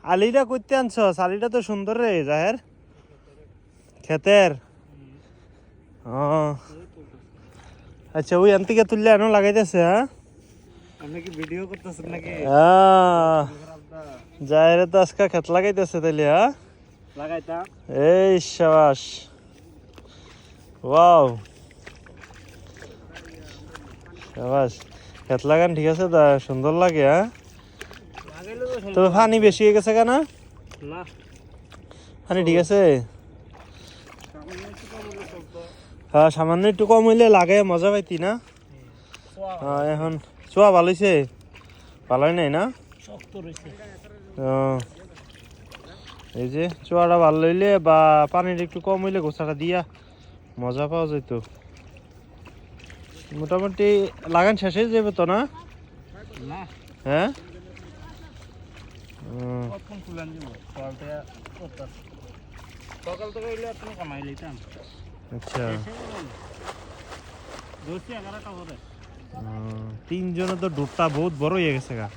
আলিটা করতে আনছ? আলিটা তো সুন্দর রে জাহের, ক্ষেতের। ও আচ্ছা, ওই থেকে তুললে এনো লাগাইতেছে। হ্যাঁ, আপনি কি ভিডিও করতেছেন নাকি? জাহের তো আজকে ক্ষেত লাগাইতেছে তাইলে। হ্যাঁ, লাগাইতাম। এই শাবাশ, ওয়াও, শাবাশ। ক্ষেত লাগান ঠিক আছে, তা সুন্দর লাগে। হ্যাঁ, তবে পানি বেশি হয়ে গেছে কেন? না, পানি ঠিক আছে। হ্যাঁ, সামান্য একটু কম হইলে লাগে, মজা পাইতি না? হ্যাঁ, এখন চোয়া ভালো হয়েছে, ভালোই নাই না? এই যে চোয়াটা ভালো হইলে বা পানির একটু কম হইলে গোছাটা দিয়া মজা পাওয়া যেত। মোটামুটি লাগান শেষ হয়ে যাবে তো না? হ্যাঁ, সকাল থেকে হইলে আপনি কামাই লইতাম। আচ্ছা। 10-11টা হবে। 3 জনের তো ডুবটা বহুত বড় হয়ে গেছে গা।